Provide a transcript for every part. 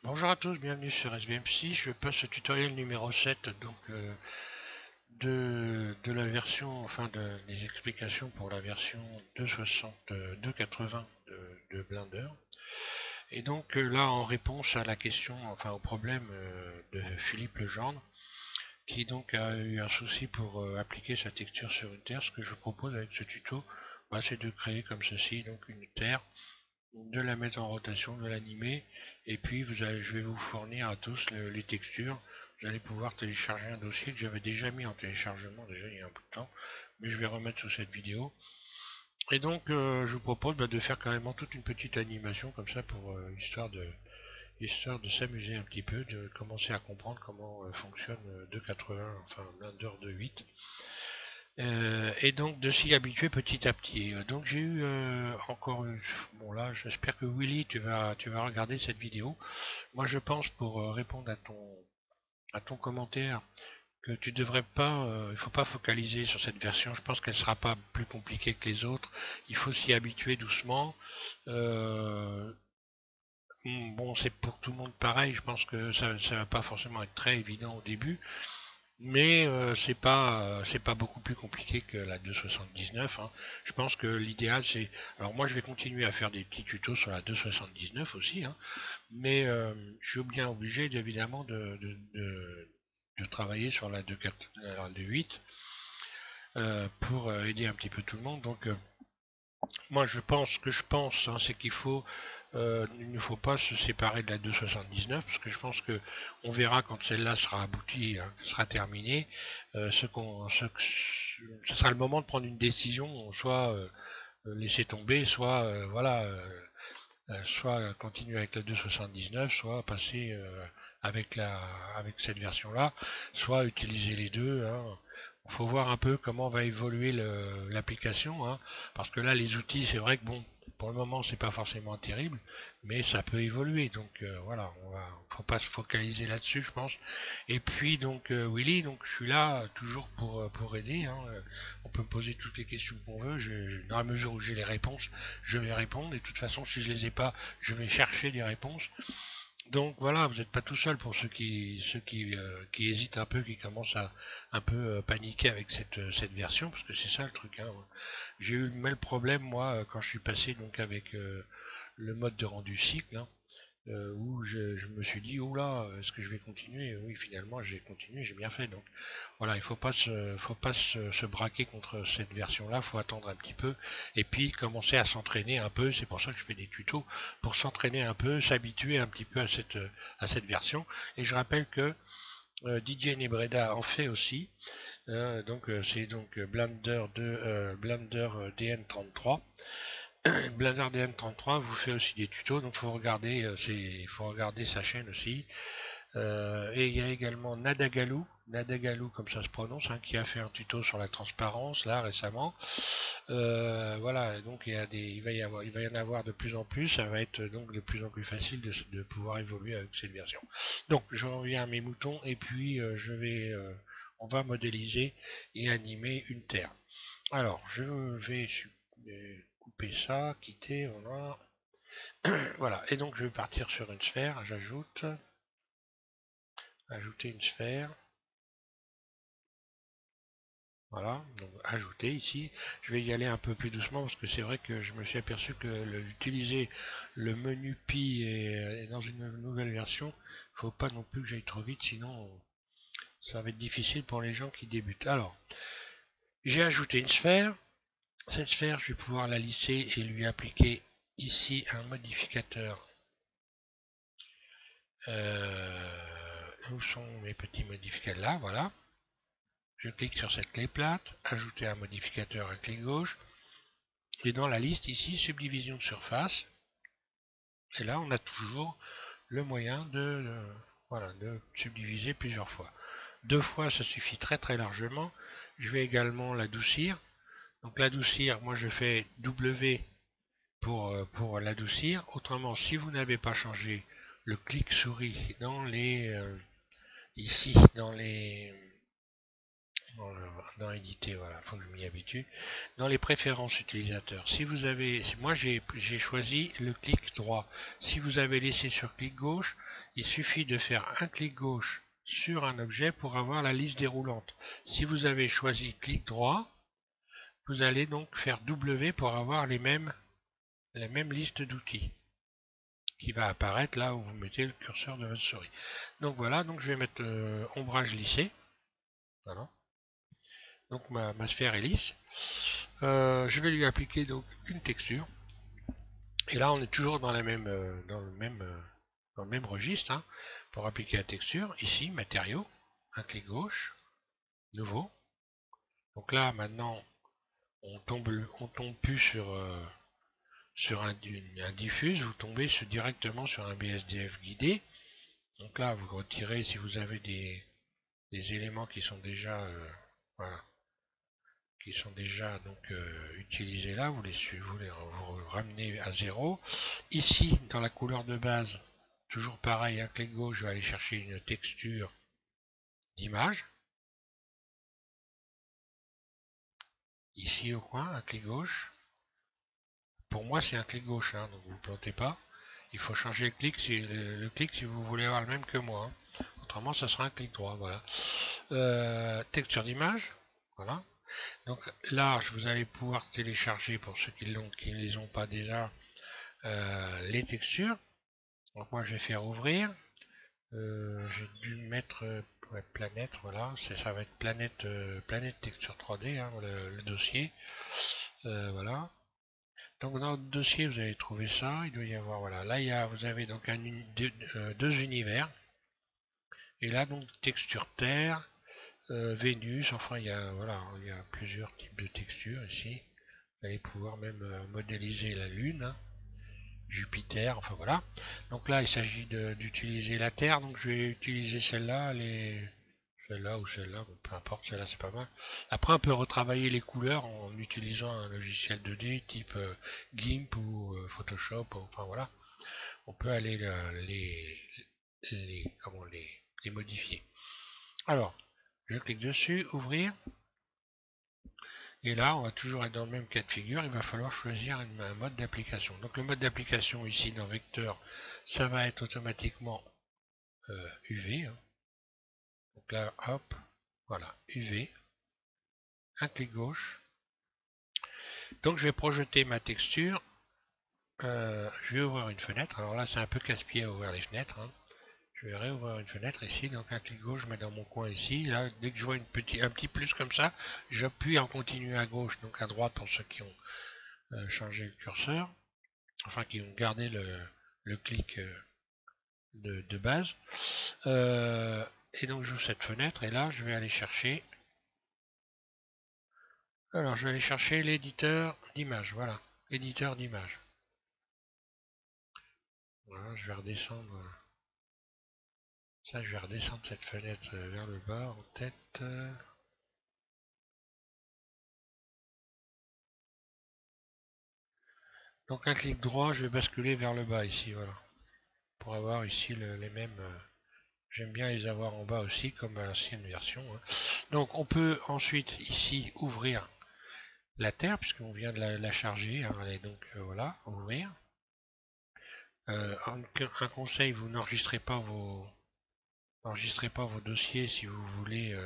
Bonjour à tous, bienvenue sur SVMC. Je passe au tutoriel numéro 7 de la version, des explications pour la version 2.60, 2.80 de Blender. Et donc là, en réponse à la question, au problème de Philippe Legendre, qui donc a eu un souci pour appliquer sa texture sur une terre, ce que je vous propose avec ce tuto, c'est de créer comme ceci, donc une terre, de la mettre en rotation, de l'animer, et puis je vais vous fournir à tous les textures. Vous allez pouvoir télécharger un dossier que j'avais déjà mis en téléchargement déjà il y a un peu de temps, mais je vais remettre sous cette vidéo. Et donc je vous propose de faire carrément toute une petite animation comme ça pour histoire de s'amuser un petit peu, de commencer à comprendre comment fonctionne 2.80, enfin Blender 2.8. Et donc de s'y habituer petit à petit. Donc j'ai eu encore bon là, j'espère que Willy, tu vas regarder cette vidéo. Moi je pense pour répondre à ton commentaire que tu devrais pas, il faut pas focaliser sur cette version. Je pense qu'elle sera pas plus compliquée que les autres. Il faut s'y habituer doucement. Euh, bon, c'est pour tout le monde pareil. Je pense que ça va pas forcément être très évident au début. Mais c'est pas beaucoup plus compliqué que la 2.79, hein. Je pense que l'idéal c'est. Alors moi je vais continuer à faire des petits tutos sur la 2.79 aussi, hein, mais je suis bien obligé évidemment de travailler sur la 2.4, la 2.8 pour aider un petit peu tout le monde. Donc moi je pense, hein, c'est il ne faut pas se séparer de la 2.79 parce que je pense que on verra quand celle-là sera aboutie, hein, sera terminée, ce sera le moment de prendre une décision, soit laisser tomber, soit soit continuer avec la 2.79, soit passer avec cette version-là, soit utiliser les deux, hein. Il faut voir un peu comment va évoluer l'application, hein, parce que là, les outils, c'est vrai que bon, pour le moment, c'est pas forcément terrible, mais ça peut évoluer. Donc voilà, faut pas se focaliser là-dessus, je pense. Et puis donc Willy, donc je suis là toujours pour aider, hein. On peut me poser toutes les questions qu'on veut. Dans la mesure où j'ai les réponses, je vais répondre. Et de toute façon, si je les ai pas, je vais chercher des réponses. Donc voilà, vous n'êtes pas tout seul pour ceux qui hésitent un peu, qui commencent à un peu paniquer avec cette version, parce que c'est ça le truc, hein. J'ai eu le même problème moi quand je suis passé donc avec le mode de rendu cycle, hein, où je me suis dit, oula, est-ce que je vais continuer? Et oui, finalement, j'ai continué, j'ai bien fait. Donc voilà, il faut pas se braquer contre cette version-là, il faut attendre un petit peu et puis commencer à s'entraîner un peu. C'est pour ça que je fais des tutos pour s'entraîner un peu, s'habituer un petit peu à cette version. Et je rappelle que DJ Nebreda en fait aussi. Donc c'est donc Blender DN33. Blender DN33 vous fait aussi des tutos, donc faut regarder sa chaîne aussi. Et il y a également Nadagalou comme ça se prononce, hein, qui a fait un tuto sur la transparence là récemment. Voilà, donc il va y en avoir de plus en plus. Ça va être donc de plus en plus facile de pouvoir évoluer avec cette version. Donc je reviens à mes moutons et puis on va modéliser et animer une terre. Alors je vais couper ça, quitter, voilà. Voilà, et donc je vais partir sur une sphère. Ajouter une sphère. Voilà, donc ajouter ici. Je vais y aller un peu plus doucement parce que c'est vrai que je me suis aperçu que utiliser le menu pi et dans une nouvelle version, il ne faut pas non plus que j'aille trop vite, sinon ça va être difficile pour les gens qui débutent. Alors, j'ai ajouté une sphère. Cette sphère, je vais pouvoir la lisser et lui appliquer ici un modificateur. Où sont mes petits modificateurs? Là, voilà. Je clique sur cette clé plate, ajouter un modificateur à clic gauche. Et dans la liste ici, subdivision de surface. Et là, on a toujours le moyen de subdiviser plusieurs fois. Deux fois, ça suffit très très largement. Je vais également l'adoucir. Donc l'adoucir, moi je fais W pour l'adoucir. Autrement, si vous n'avez pas changé le clic souris ici dans les Dans éditer, voilà, faut que je m'y habitue. Dans les préférences utilisateurs, si vous avez, moi j'ai choisi le clic droit. Si vous avez laissé sur clic gauche, il suffit de faire un clic gauche sur un objet pour avoir la liste déroulante. Si vous avez choisi clic droit, vous allez donc faire W pour avoir la même liste d'outils qui va apparaître là où vous mettez le curseur de votre souris. Donc voilà, donc je vais mettre ombrage lissé. Voilà. Donc ma sphère est lisse. Je vais lui appliquer donc une texture. Et là, on est toujours dans dans le même registre. Hein, pour appliquer la texture, ici, matériaux, un clic gauche, nouveau. Donc là, maintenant, on tombe plus sur un diffuse, vous tombez directement sur un BSDF guidé. Donc là, vous retirez si vous avez des éléments qui sont déjà voilà, qui sont déjà donc utilisés là, vous les ramenez à 0. Ici, dans la couleur de base, toujours pareil, un clic gauche, je vais aller chercher une texture d'image. Ici au coin, un clic gauche. Pour moi, c'est un clic gauche, hein, donc vous ne plantez pas. Il faut changer le clic si vous voulez avoir le même que moi. Hein. Autrement, ça sera un clic droit. Voilà. Texture d'image. Voilà. Donc là, vous allez pouvoir télécharger, pour ceux qui ne les ont pas déjà, les textures. Donc moi, je vais faire ouvrir. J'ai dû mettre planète, voilà, ça va être planète texture 3D, hein, le dossier. Voilà. Donc dans le dossier, vous allez trouver ça. Il doit y avoir, voilà, là vous avez donc deux univers. Et là donc texture terre, Vénus, enfin voilà, il y a plusieurs types de textures ici. Vous allez pouvoir même modéliser la Lune, hein, Jupiter, enfin voilà. Donc là il s'agit d'utiliser la Terre, donc je vais utiliser celle-là, celle-là ou celle-là, bon, peu importe, celle-là c'est pas mal. Après on peut retravailler les couleurs en utilisant un logiciel 2D type GIMP ou Photoshop, enfin voilà. On peut aller les modifier. Alors, je clique dessus, ouvrir. Et là, on va toujours être dans le même cas de figure. Il va falloir choisir un mode d'application. Donc le mode d'application ici dans Vecteur, ça va être automatiquement UV. Hein. Donc là, hop, voilà, UV. Un clic gauche. Donc je vais projeter ma texture. Je vais ouvrir une fenêtre. Alors là, c'est un peu casse-pied à ouvrir les fenêtres. Hein. Je vais réouvrir une fenêtre ici, donc un clic gauche, je mets dans mon coin ici. Là, dès que je vois un petit plus comme ça, j'appuie en continu à gauche, donc à droite pour ceux qui ont changé le curseur, enfin qui ont gardé le clic de base. Et donc j'ouvre cette fenêtre et là, je vais aller chercher. Alors, je vais aller chercher l'éditeur d'image. Voilà, éditeur d'image. Voilà, je vais redescendre. Ça, je vais redescendre cette fenêtre vers le bas en tête. Donc un clic droit, je vais basculer vers le bas ici, voilà. Pour avoir ici les mêmes. J'aime bien les avoir en bas aussi, comme à l'ancienne version. Hein. Donc on peut ensuite ici ouvrir la Terre, puisqu'on vient de la charger. Hein. Allez, donc voilà, ouvrir. Un conseil, vous n'enregistrez pas vos dossiers si vous voulez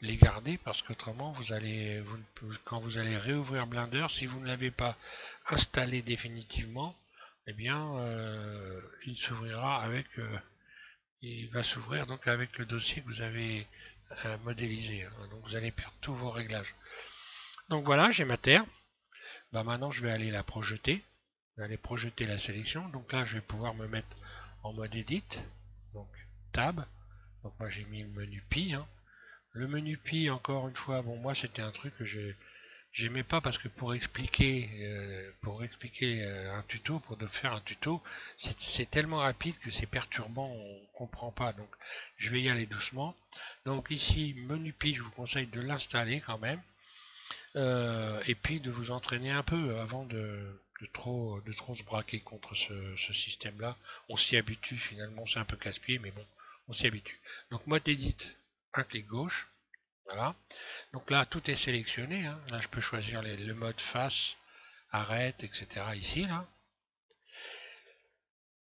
les garder, parce qu'autrement quand vous allez réouvrir Blender, si vous ne l'avez pas installé définitivement, eh bien il va s'ouvrir donc avec le dossier que vous avez modélisé. Hein. Donc vous allez perdre tous vos réglages. Donc voilà, j'ai ma terre. Bah, maintenant je vais aller la projeter. Je vais aller projeter la sélection. Donc là je vais pouvoir me mettre en mode edit. Donc tab. Donc moi j'ai mis le menu Pi. Hein. Le menu Pi, encore une fois, bon moi c'était un truc que j'aimais pas parce que pour expliquer un tuto, pour faire un tuto, c'est tellement rapide que c'est perturbant, on comprend pas. Donc je vais y aller doucement. Donc ici, menu Pi, je vous conseille de l'installer quand même. Et puis de vous entraîner un peu avant de trop se braquer contre ce système-là. On s'y habitue finalement, c'est un peu casse-pied, mais bon, on s'y habitue. Donc mode edit, un clic gauche. Voilà. Donc là, tout est sélectionné, hein. Là, je peux choisir le mode face, arrête, etc. ici, là.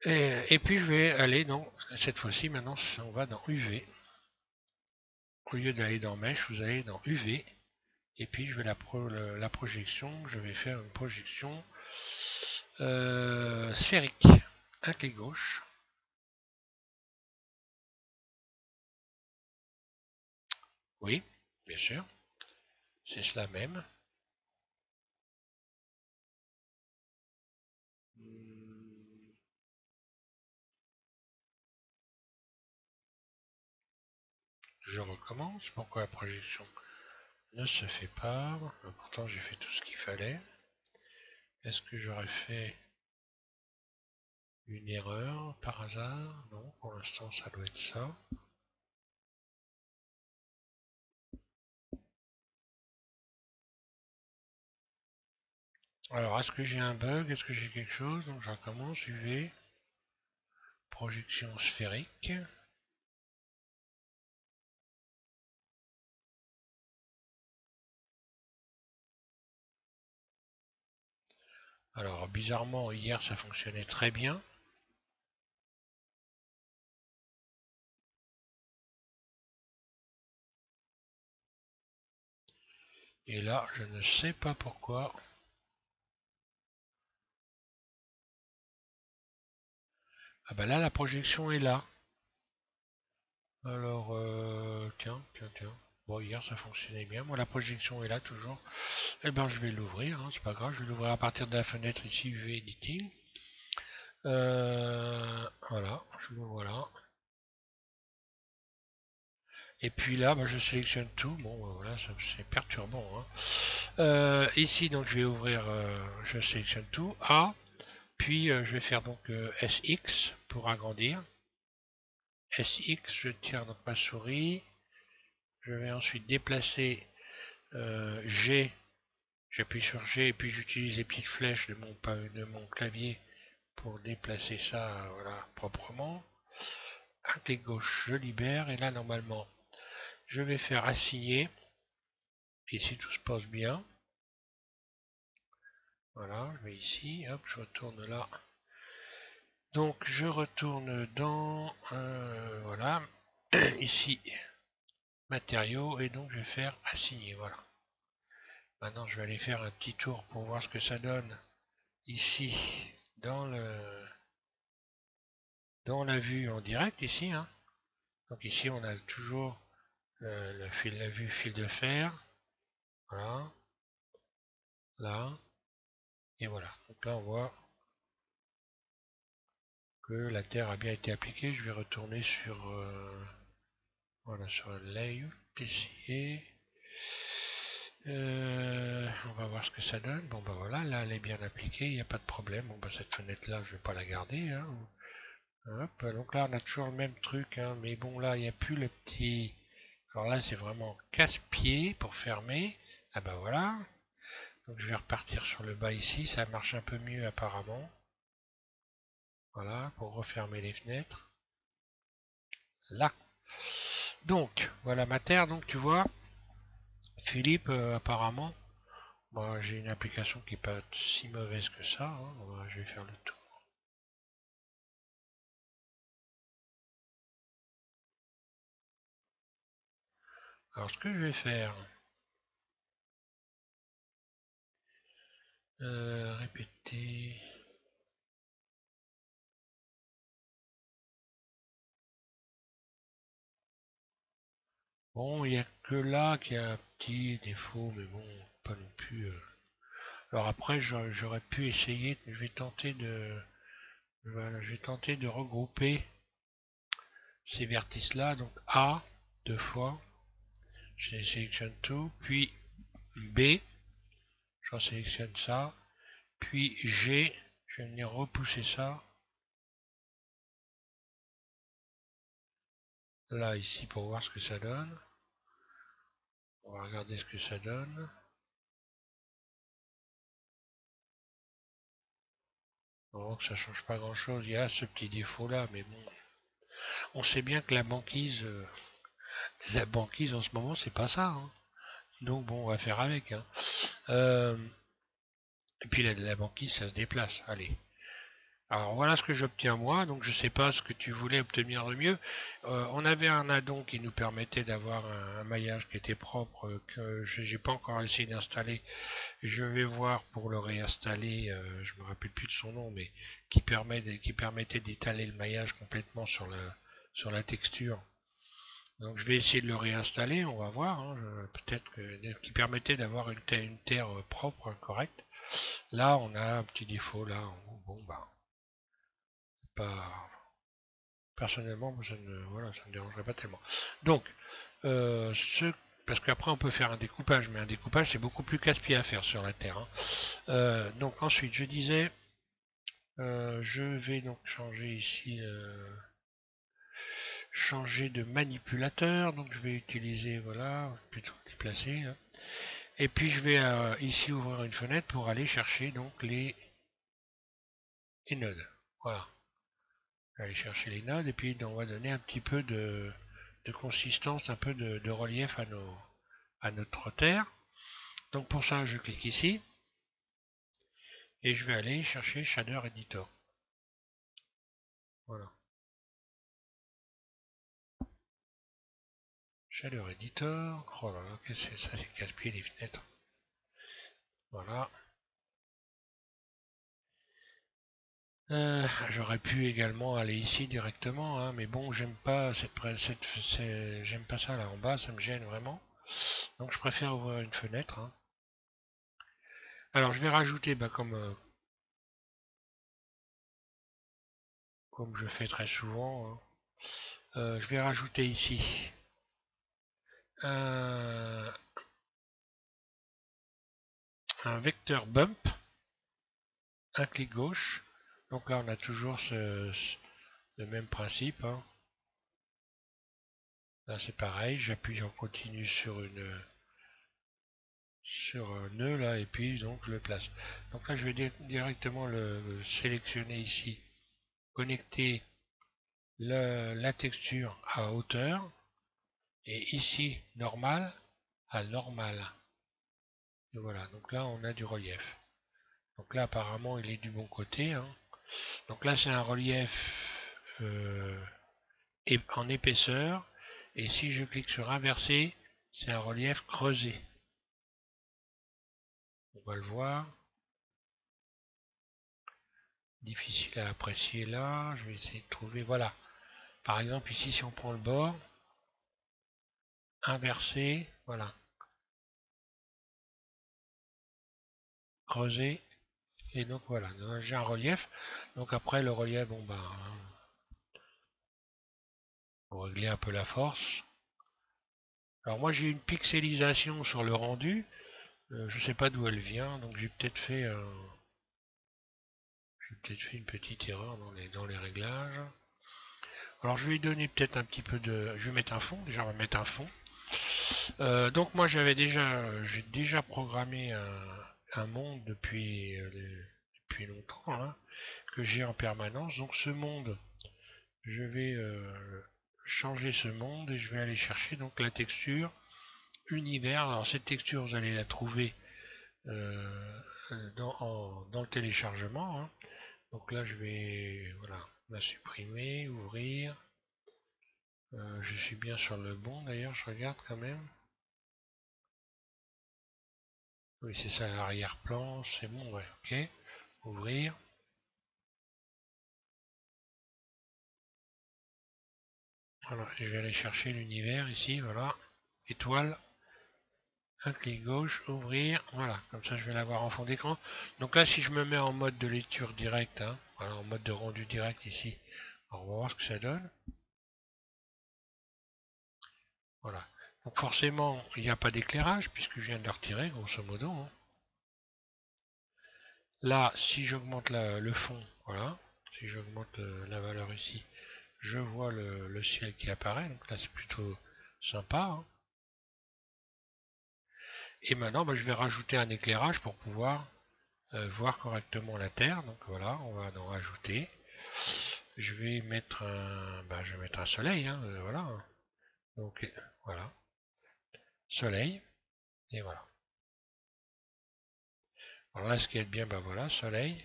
Et puis, je vais aller dans, cette fois-ci, maintenant, on va dans UV. Au lieu d'aller dans Mesh, vous allez dans UV. Et puis, je vais la projection, je vais faire une projection sphérique. Un clic gauche. Oui, bien sûr. C'est cela même. Je recommence. Pourquoi la projection ne se fait pas? Pourtant, j'ai fait tout ce qu'il fallait. Est-ce que j'aurais fait une erreur par hasard? Non, pour l'instant, ça doit être ça. Alors, est-ce que j'ai un bug? Est-ce que j'ai quelque chose? Donc, je recommence. UV. Projection sphérique. Alors, bizarrement, hier, ça fonctionnait très bien. Et là, je ne sais pas pourquoi. Ah bah là, la projection est là. Alors, tiens. Bon, hier, ça fonctionnait bien. Moi, la projection est là toujours. Eh ben, je vais l'ouvrir, hein, c'est pas grave. Je vais l'ouvrir à partir de la fenêtre ici, UV Editing. Voilà, je le voilà. Et puis là, bah, je sélectionne tout. Bon, bah, voilà, c'est perturbant, hein. Ici, donc, je vais ouvrir, je sélectionne tout. A, puis je vais faire donc SX pour agrandir. SX, je tire donc ma souris. Je vais ensuite déplacer G. J'appuie sur G et puis j'utilise les petites flèches de mon clavier pour déplacer ça voilà, proprement. Un clic gauche, je libère et là normalement je vais faire assigner. Et si tout se passe bien, voilà, je vais ici, hop, je retourne là. Donc je retourne dans, voilà, ici, matériaux, et donc je vais faire assigner, voilà. Maintenant je vais aller faire un petit tour pour voir ce que ça donne ici dans la vue en direct ici, hein. Donc ici on a toujours la vue fil de fer, voilà, là, et voilà. Donc là on voit que la terre a bien été appliquée. Je vais retourner sur voilà, sur le layout ici. On va voir ce que ça donne. Bon bah voilà, là elle est bien appliquée, il n'y a pas de problème. Bon bah cette fenêtre là, je vais pas la garder, hein. Hop, donc là on a toujours le même truc, hein, mais bon là il n'y a plus le petit. Alors là c'est vraiment casse-pied pour fermer. Ah bah voilà. Donc je vais repartir sur le bas ici, ça marche un peu mieux apparemment. Voilà, pour refermer les fenêtres. Là. Donc, voilà ma terre, donc tu vois, Philippe, apparemment, moi j'ai une application qui n'est pas si mauvaise que ça, hein. Voilà, je vais faire le tour. Alors ce que je vais faire, répéter. Bon, il n'y a que là qu'il y a un petit défaut, mais bon, pas non plus. Alors après, j'aurais pu essayer, je vais tenter de, voilà, je vais tenter de regrouper ces vertices-là, donc A, deux fois, je sélectionne tout, puis B, je sélectionne ça, puis G, je vais venir repousser ça, là, ici, pour voir ce que ça donne. On va regarder ce que ça donne. Donc ça change pas grand-chose, il y a ce petit défaut-là, mais bon, on sait bien que la banquise, La banquise en ce moment, c'est pas ça, hein. Donc bon, on va faire avec, hein. Euh, et puis la banquise, ça se déplace. Allez. Alors voilà ce que j'obtiens moi, donc je sais pas ce que tu voulais obtenir de mieux. On avait un addon qui nous permettait d'avoir un maillage qui était propre, que j'ai pas encore essayé d'installer. Je vais voir pour le réinstaller, je me rappelle plus de son nom, mais qui permettait d'étaler le maillage complètement sur la texture. Donc je vais essayer de le réinstaller, on va voir, hein, peut-être qui permettait d'avoir une terre propre, correcte. Là, on a un petit défaut, là, bon bah, pas personnellement, voilà, ça me dérangerait pas tellement. Donc, parce qu'après on peut faire un découpage, mais un découpage c'est beaucoup plus casse-pied à faire sur la terre, hein. Donc ensuite, je disais, je vais donc changer ici, changer de manipulateur. Donc je vais utiliser, voilà, plutôt déplacer, hein. Et puis je vais ici ouvrir une fenêtre pour aller chercher donc les nodes. Voilà, je vais aller chercher les nodes et puis on va donner un petit peu de consistance, un peu de relief à notre terre. Donc pour ça, je clique ici et je vais aller chercher Shader Editor. Voilà. Shader Editor. Oh là là, qu'est-ce que c'est ça? C'est casse-pied les fenêtres. Voilà. J'aurais pu également aller ici directement, hein, mais bon, j'aime pas ça là en bas, ça me gêne vraiment. Donc je préfère ouvrir une fenêtre, hein. Alors je vais rajouter, bah, comme je fais très souvent, hein, je vais rajouter ici un, un vecteur bump, un clic gauche. Donc là on a toujours le même principe, hein. Là c'est pareil, j'appuie en continu sur un nœud là et puis donc je le place. Donc là je vais directement le sélectionner ici, connecter la texture à hauteur et ici normal à normal. Et voilà, donc là on a du relief. Donc là apparemment il est du bon côté, hein. Donc là c'est un relief en épaisseur et si je clique sur inverser, c'est un relief creusé. On va le voir. Difficile à apprécier là. Je vais essayer de trouver. Voilà. Par exemple, ici, si on prend le bord, inversé, voilà, creuser, et donc voilà, j'ai un relief. Donc après, le relief, bon ben, pour régler un peu la force. Alors moi, j'ai une pixelisation sur le rendu. Je sais pas d'où elle vient, donc j'ai peut-être fait une petite erreur dans les réglages. Alors je vais lui donner peut-être un petit peu de, je vais mettre un fond. Déjà, on va mettre un fond. Donc moi j'ai déjà programmé un monde depuis longtemps, hein, que j'ai en permanence. Donc ce monde, je vais changer ce monde et je vais aller chercher donc la texture univers. Alors cette texture, vous allez la trouver euh, dans le téléchargement, hein. Donc là je vais voilà, la supprimer, ouvrir. Je suis bien sur le bon d'ailleurs, je regarde quand même. Oui, c'est ça, l'arrière-plan, c'est bon, ouais, ok. Ouvrir. Voilà, je vais aller chercher l'univers ici, voilà. Étoile, un clic gauche, ouvrir, voilà, comme ça je vais l'avoir en fond d'écran. Donc là, si je me mets en mode de lecture directe, hein, voilà, en mode de rendu direct ici, alors on va voir ce que ça donne. Voilà. Donc forcément, il n'y a pas d'éclairage puisque je viens de le retirer, grosso modo, hein. Là, si j'augmente le fond, voilà, si j'augmente la valeur ici, je vois le ciel qui apparaît, donc là c'est plutôt sympa, hein. Et maintenant, bah, je vais rajouter un éclairage pour pouvoir voir correctement la Terre. Donc voilà, on va en rajouter. Je vais mettre un soleil, hein, voilà. Donc voilà, soleil, et voilà. Alors là, ce qui est bien, ben voilà, soleil.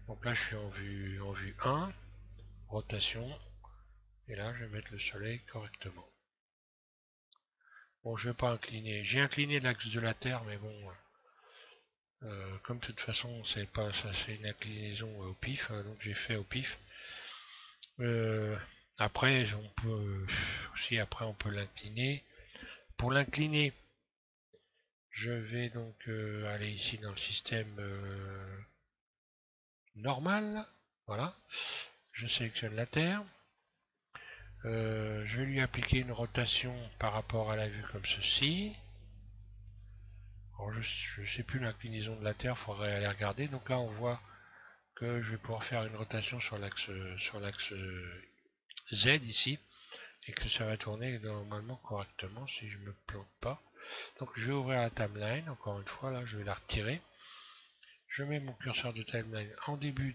Donc là, je suis en vue 1, rotation, et là, je vais mettre le soleil correctement. Bon, je vais pas incliner. J'ai incliné l'axe de la Terre, mais bon, comme de toute façon, c'est pas ça, c'est une inclinaison au pif, donc j'ai fait au pif. Après, on peut aussi, après, on peut l'incliner. Pour l'incliner, je vais donc aller ici dans le système normal. Voilà. Je sélectionne la Terre. Je vais lui appliquer une rotation par rapport à la vue comme ceci. Alors je ne sais plus l'inclinaison de la Terre, il faudrait aller regarder. Donc là on voit que je vais pouvoir faire une rotation sur l'axe Z ici et que ça va tourner normalement correctement si je ne me plante pas. Donc je vais ouvrir la timeline, encore une fois là je vais la retirer. Je mets mon curseur de timeline en début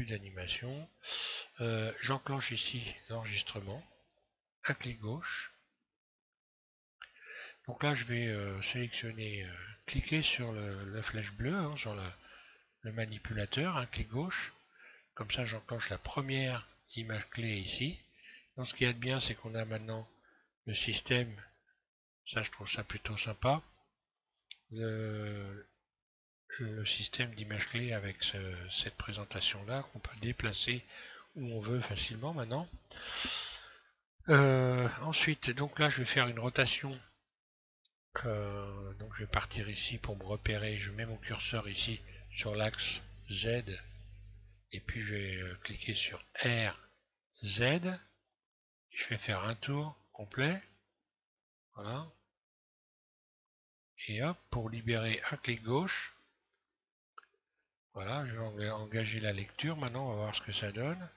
d'animation. J'enclenche ici l'enregistrement. Un clic gauche. Donc là, je vais sélectionner, cliquer sur la flèche bleue, hein, sur le manipulateur, un clic gauche. Comme ça, j'enclenche la première image clé ici. Donc ce qui est bien, c'est qu'on a maintenant le système, ça je trouve ça plutôt sympa, le, le système d'image clé avec cette présentation-là, qu'on peut déplacer où on veut facilement maintenant. Ensuite, donc là, je vais faire une rotation. Donc je vais partir ici pour me repérer. Je mets mon curseur ici sur l'axe Z. Et puis je vais cliquer sur R, Z. Je vais faire un tour complet. Voilà. Et hop, pour libérer un clic gauche. Voilà, je vais engager la lecture. Maintenant, on va voir ce que ça donne.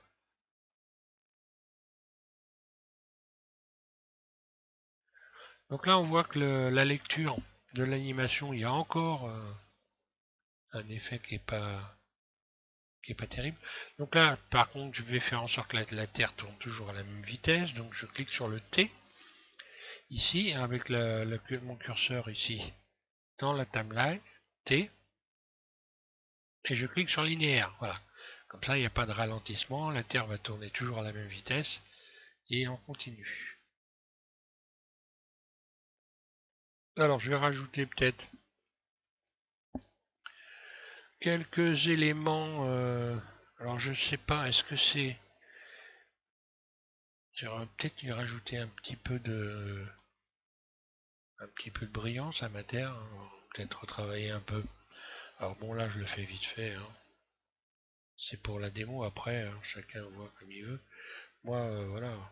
Donc là, on voit que la lecture de l'animation, il y a encore un effet qui est pas terrible. Donc là, par contre, je vais faire en sorte que la Terre tourne toujours à la même vitesse. Donc je clique sur le T, ici, avec mon curseur ici, dans la timeline, T, et je clique sur linéaire. Voilà. Comme ça, il n'y a pas de ralentissement. La Terre va tourner toujours à la même vitesse. Et on continue. Alors, je vais rajouter peut-être quelques éléments. Alors, je ne sais pas, est-ce que c'est... J'aurais peut-être lui rajouter un petit peu de brillance à ma Terre. Hein. Peut-être retravailler un peu. Alors bon, là, je le fais vite fait. Hein. C'est pour la démo après. Hein. Chacun voit comme il veut. Moi, voilà.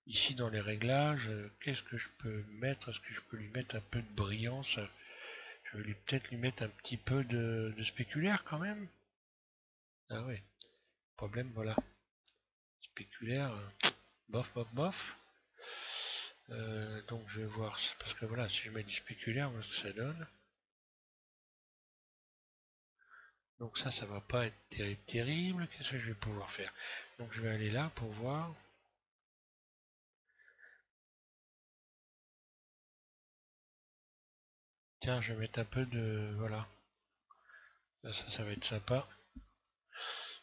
Ici, dans les réglages, qu'est-ce que je peux mettre? Est-ce que je peux lui mettre un peu de brillance? Je vais peut-être lui mettre un petit peu de spéculaire quand même. Ah oui. Problème, voilà. Spéculaire, bof, bof, bof. Donc je vais voir, parce que voilà, si je mets du spéculaire, voilà ce que ça donne. Donc ça va pas être terrible. Qu'est-ce que je vais pouvoir faire? Donc je vais aller là pour voir. Tiens, je vais mettre un peu de... Voilà. Ça va être sympa.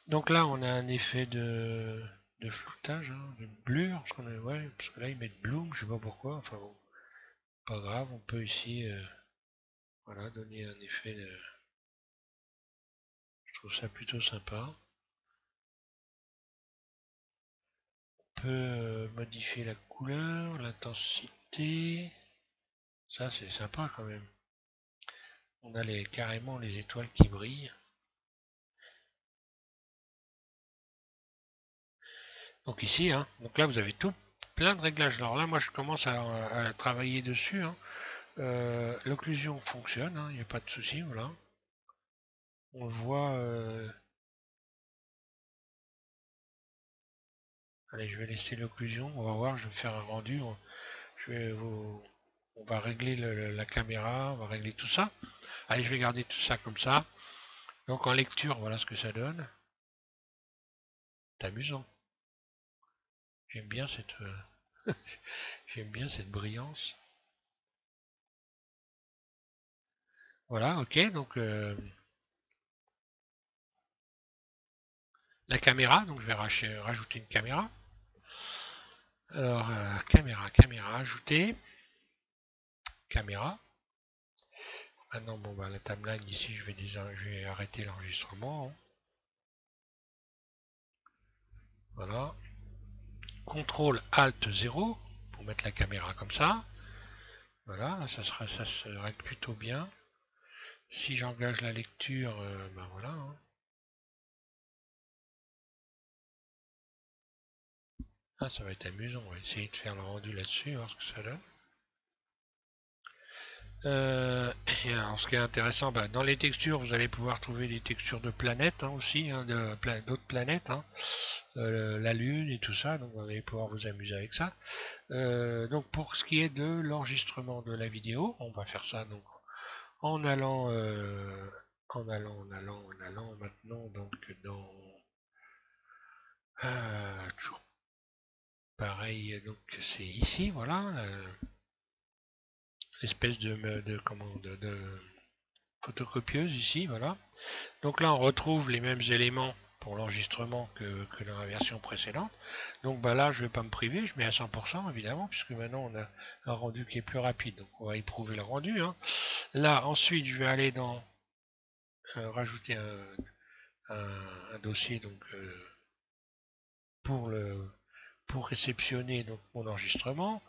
Donc là, on a un effet de floutage, hein, de blur. Parce que là, ils mettent bloom, je sais pas pourquoi. Enfin bon, pas grave. On peut ici, voilà, donner un effet de... Je trouve ça plutôt sympa. On peut modifier la couleur, l'intensité. Ça, c'est sympa quand même. On a carrément les étoiles qui brillent. Donc ici, hein, donc là vous avez tout plein de réglages. Alors là, moi je commence à travailler dessus. Hein. L'occlusion fonctionne, il n'y a pas de souci, voilà. On le voit. Allez, je vais laisser l'occlusion. On va voir, je vais faire un rendu. On va régler la caméra, on va régler tout ça. Allez, je vais garder tout ça comme ça. Donc en lecture, voilà ce que ça donne. C'est amusant. J'aime bien cette j'aime bien cette brillance. Voilà, ok, donc la caméra, donc je vais rajouter une caméra. Alors, caméra, ajouter, caméra. Maintenant, bon, bah, la timeline ici, je vais arrêter l'enregistrement, hein. Voilà. CTRL ALT 0 pour mettre la caméra comme ça. Voilà, ça se règle plutôt bien. Si j'engage la lecture, ben voilà, hein. Ah, ça va être amusant, on va essayer de faire le rendu là-dessus, voir ce que ça donne. Et alors, ce qui est intéressant, bah, dans les textures, vous allez pouvoir trouver des textures de planètes, hein, aussi, hein, d'autres planètes, hein, la Lune et tout ça, donc vous allez pouvoir vous amuser avec ça. Donc pour ce qui est de l'enregistrement de la vidéo, on va faire ça donc en allant, en allant maintenant donc dans toujours pareil, donc c'est ici, voilà, l'espèce de photocopieuse ici, voilà. Donc là, on retrouve les mêmes éléments pour l'enregistrement que dans la version précédente. Donc bah là, je ne vais pas me priver, je mets à 100% évidemment, puisque maintenant on a un rendu qui est plus rapide. Donc on va éprouver le rendu, hein. Là, ensuite, je vais aller dans rajouter un dossier donc pour le pour réceptionner donc mon enregistrement.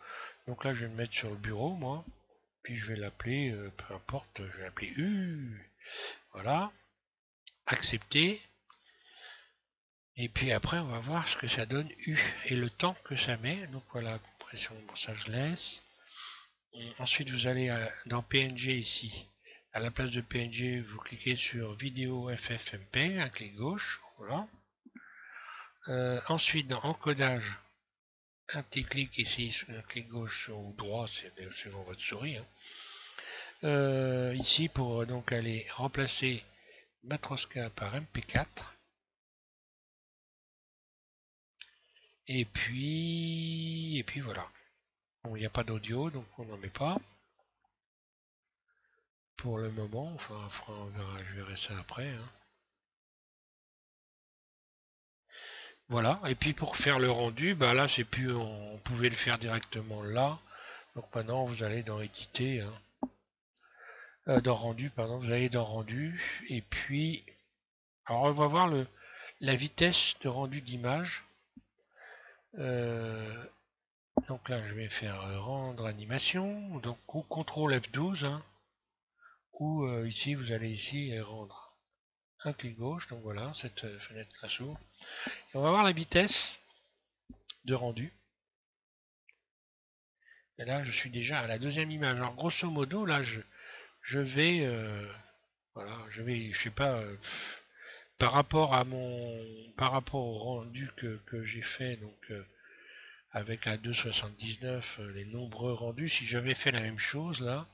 Donc là, je vais me mettre sur le bureau, moi. Puis je vais l'appeler, peu importe, je vais l'appeler U. Voilà, accepter. Et puis après, on va voir ce que ça donne U et le temps que ça met. Donc voilà, compression, bon, ça je laisse. Et ensuite, vous allez dans PNG ici. À la place de PNG, vous cliquez sur vidéo FFmpeg, un clic gauche. Voilà. Ensuite, dans encodage, un petit clic ici, un clic gauche ou droit, c'est selon votre souris, hein. Ici, pour donc aller remplacer Matroska par MP4. Et puis voilà. Bon, il n'y a pas d'audio, donc on n'en met pas. Pour le moment, enfin, je verrai ça après, hein. Voilà, et puis pour faire le rendu, bah là c'est plus, on pouvait le faire directement là. Donc maintenant vous allez dans éditer, hein. Dans rendu, pardon, vous allez dans rendu, et puis, alors on va voir la vitesse de rendu d'image. Euh, donc là je vais faire rendre animation, donc ou CTRL F12, hein, ou ici vous allez ici et rendre un clic gauche, donc voilà, cette fenêtre là s'ouvre. Et on va voir la vitesse de rendu. Et là je suis déjà à la deuxième image. Alors grosso modo là je vais voilà, je sais pas, par rapport au rendu que j'ai fait, donc avec la 2.79, les nombreux rendus, si j'avais fait la même chose là,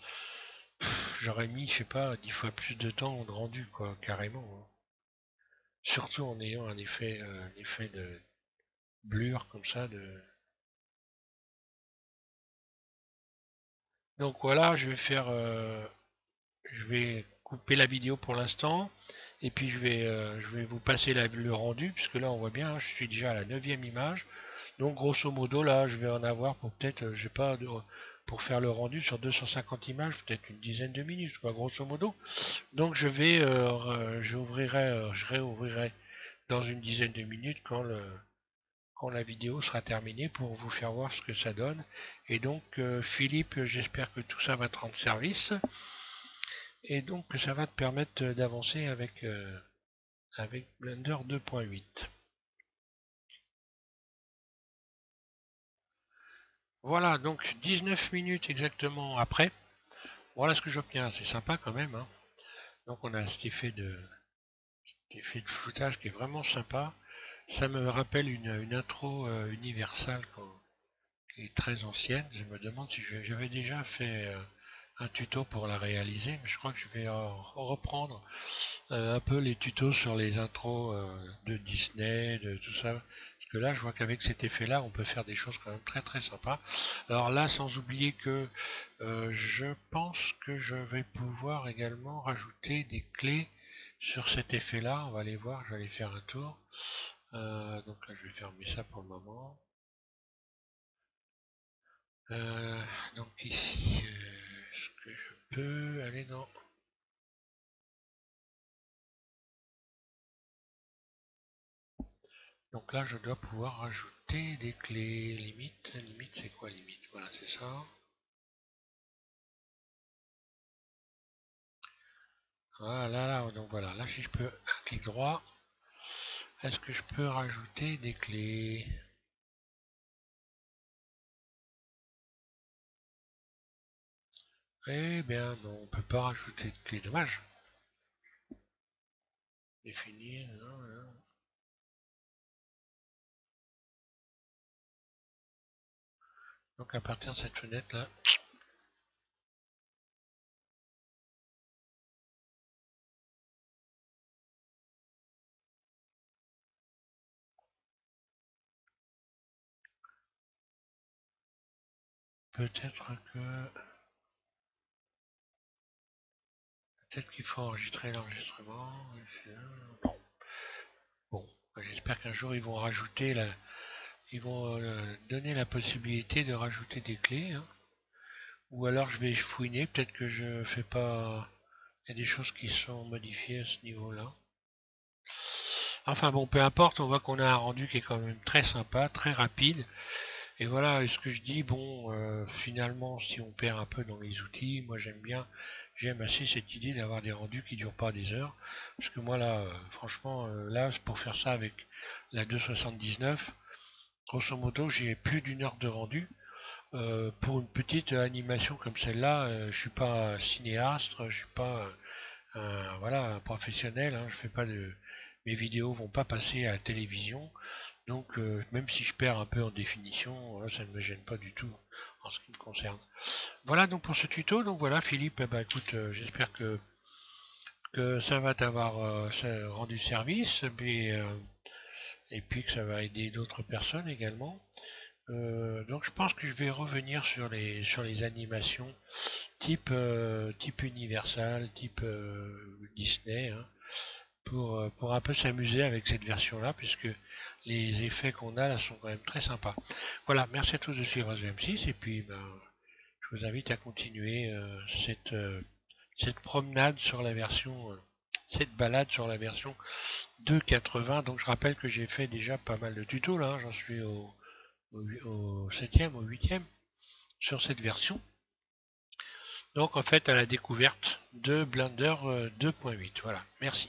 j'aurais mis, je sais pas, 10 fois plus de temps de rendu, quoi, carrément, hein. Surtout en ayant un effet de blur comme ça. Donc voilà, je vais couper la vidéo pour l'instant. Et puis je vais vous passer le rendu, puisque là on voit bien, hein, je suis déjà à la 9e image. Donc grosso modo là je vais en avoir pour peut-être, je sais pas, pour faire le rendu sur 250 images, peut-être une dizaine de minutes, quoi, grosso modo. Donc je réouvrirai dans une dizaine de minutes quand la vidéo sera terminée pour vous faire voir ce que ça donne. Et donc Philippe, j'espère que tout ça va te rendre service. Et donc ça va te permettre d'avancer avec Blender 2.8. Voilà, donc 19 minutes exactement après. Voilà ce que j'obtiens, c'est sympa quand même, hein. Donc on a cet effet de floutage qui est vraiment sympa. Ça me rappelle une intro Universal qui est très ancienne. Je me demande si j'avais déjà fait un tuto pour la réaliser, mais je crois que je vais reprendre un peu les tutos sur les intros de Disney, de tout ça. Parce que là, je vois qu'avec cet effet-là, on peut faire des choses quand même très très sympas. Alors là, sans oublier que je pense que je vais pouvoir également rajouter des clés sur cet effet-là. On va aller voir, je vais aller faire un tour. Donc là, je vais fermer ça pour le moment. Euh, donc ici, est-ce que je peux aller dans... Donc là, je dois pouvoir rajouter des clés. Limite, limite, c'est quoi limite? Voilà, c'est ça. Voilà, là, donc voilà, là, si je peux, un clic droit, est-ce que je peux rajouter des clés? Eh bien, non, on peut pas rajouter de clés, dommage. Définir, non, non. Donc à partir de cette fenêtre là, peut-être que peut-être qu'il faut enregistrer l'enregistrement. Bon, bon, j'espère qu'un jour ils vont rajouter la, ils vont donner la possibilité de rajouter des clés, hein. Ou alors je vais fouiner, peut-être que je fais pas. Il y a des choses qui sont modifiées à ce niveau-là. Enfin bon, peu importe, on voit qu'on a un rendu qui est quand même très sympa, très rapide. Et voilà, ce que je dis, bon, finalement, si on perd un peu dans les outils, moi j'aime assez cette idée d'avoir des rendus qui durent pas des heures. Parce que moi là, franchement, là, pour faire ça avec la 279, grosso modo, j'ai plus d'une heure de rendu. Pour une petite animation comme celle-là, je suis pas cinéaste, je suis pas voilà, un professionnel, hein, je fais pas de, mes vidéos vont pas passer à la télévision, donc même si je perds un peu en définition, ça ne me gêne pas du tout en ce qui me concerne. Voilà donc pour ce tuto, donc voilà Philippe, eh ben, écoute, j'espère que ça va t'avoir rendu service, et puis que ça va aider d'autres personnes également. Donc je pense que je vais revenir sur les animations type Universal, type Disney, hein, pour un peu s'amuser avec cette version-là, puisque les effets qu'on a là sont quand même très sympas. Voilà, merci à tous de suivre M6, et puis ben, je vous invite à continuer cette promenade sur la version, cette balade sur la version 2.80. Donc je rappelle que j'ai fait déjà pas mal de tutos là, hein, j'en suis au 7e, au 8e sur cette version. Donc en fait à la découverte de Blender 2.8. Voilà, merci.